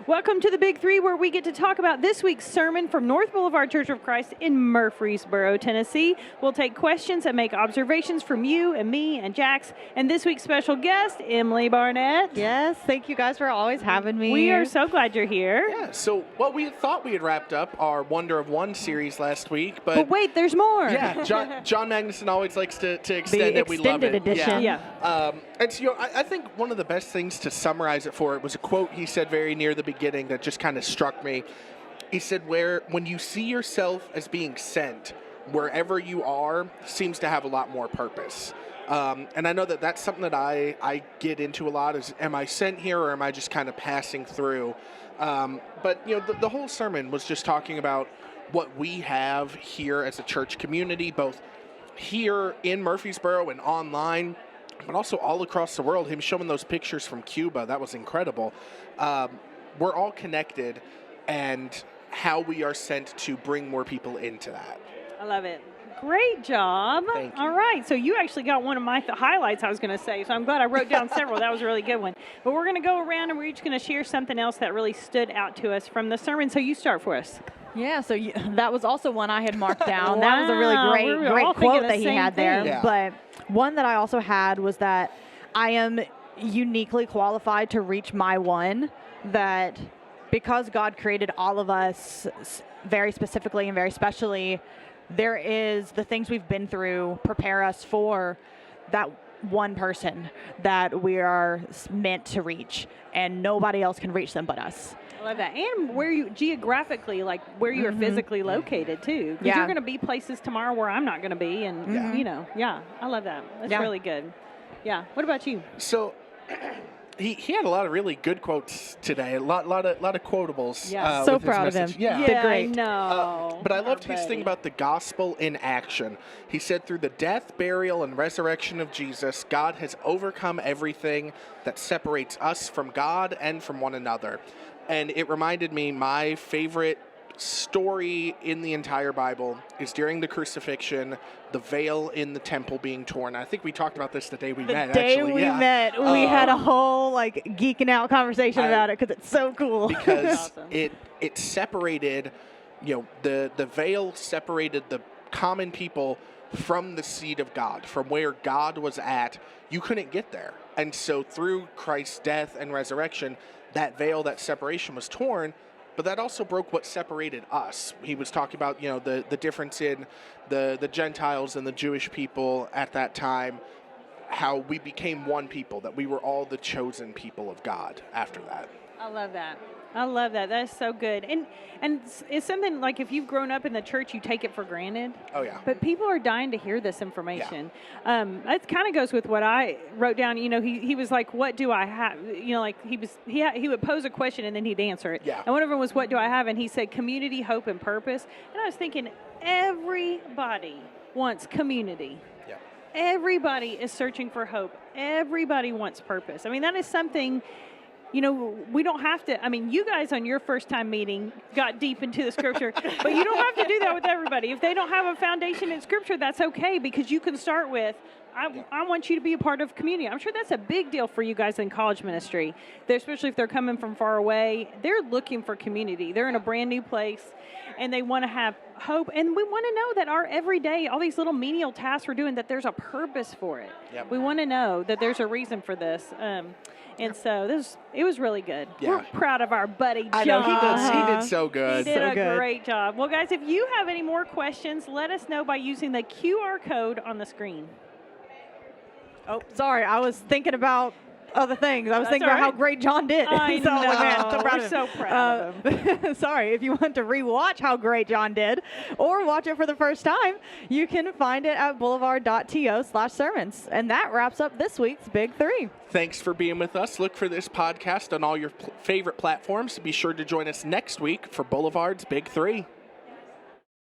Welcome to the Big Three, where we get to talk about this week's sermon from North Boulevard Church of Christ in Murfreesboro, Tennessee. We'll take questions and make observations from you and me and Jax, and this week's special guest, Emily Barnett. Yes, thank you guys for always having me. We are so glad you're here. Yeah, so we had thought we had wrapped up our Wonder of One series last week, But wait, there's more. yeah, John Magnuson always likes to extend it. We love it. Edition. Yeah. And so, I think one of the best things to summarize it for it was a quote he said very near the beginning that just kind of struck me. He said, when you see yourself as being sent, wherever you are seems to have a lot more purpose. And I know that that's something that I get into a lot is, am I sent here or am I just kind of passing through? But, the whole sermon was just talking about what we have here as a church community, both here in Murfreesboro and online, but also all across the world. Him showing those pictures from Cuba, that was incredible. We're all connected, and how we are sent to bring more people into that. I love it. Great job. Thank you. All right. So you actually got one of my highlights I was going to say. So I'm glad I wrote down several. That was a really good one. But we're going to go around and we're each going to share something else that really stood out to us from the sermon. So you start for us. Yeah, so that was also one I had marked down. That was a really great quote that he had there. Yeah. But one that I also had was that I am uniquely qualified to reach my one, that because God created all of us very specifically and very specially, there is the things we've been through prepare us for that one person that we are meant to reach, and nobody else can reach them but us. I love that. And where you geographically, like where you are physically located too. Because you're going to be places tomorrow where I'm not going to be. And, I love that. That's really good. Yeah. What about you? So he had a lot of really good quotes today, a lot of quotables. Yeah. So with his proud of him. message. Yeah. Did great. I know. But I loved his thing about the gospel in action. He said, through the death, burial, and resurrection of Jesus, God has overcome everything that separates us from God and from one another. And it reminded me, my favorite story in the entire Bible is during the crucifixion, the veil in the temple being torn. I think we talked about this the day we met. The day actually. we Yeah. met, we had a whole geeking out conversation about it because it's so cool. Because Awesome. it separated, the veil separated the common people from the seed of God, from where God was at. You couldn't get there. And so through Christ's death and resurrection, that veil, that separation was torn, but that also broke what separated us. He was talking about, the difference in the Gentiles and the Jewish people at that time, how we became one people, that we were all the chosen people of God after that. I love that. I love that. That's so good. And it's something like if you've grown up in the church, you take it for granted. Oh, yeah. But people are dying to hear this information. It kind of goes with what I wrote down. He was like, what do I have? He would pose a question and then he'd answer it. Yeah. And one of them was, what do I have? And he said, community, hope, and purpose. And I was thinking, everybody wants community. Yeah. Everybody is searching for hope. Everybody wants purpose. I mean, that is something... we don't have to, you guys on your first time meeting got deep into the scripture, but you don't have to do that with everybody. If they don't have a foundation in scripture, that's okay, because you can start with, I want you to be a part of community. I'm sure that's a big deal for you guys in college ministry, especially if they're coming from far away. They're looking for community. They're in a brand new place, and they want to have hope. And we want to know that our everyday, all these little menial tasks we're doing, that there's a purpose for it. Yep. We want to know that there's a reason for this. And so it was really good. Yeah. We're proud of our buddy John. I know, he did so good. He did So a good. great job. Well, guys, if you have any more questions, let us know by using the QR code on the screen. Oh, sorry. I was thinking about other things. I was That's tking all about how right. great John did. I So, know. man, so proud We're of so him. proud of him. Sorry. If you want to rewatch how great John did or watch it for the first time, you can find it at boulevard.to/sermons. And that wraps up this week's Big Three. Thanks for being with us. Look for this podcast on all your favorite platforms. Be sure to join us next week for Boulevard's Big Three.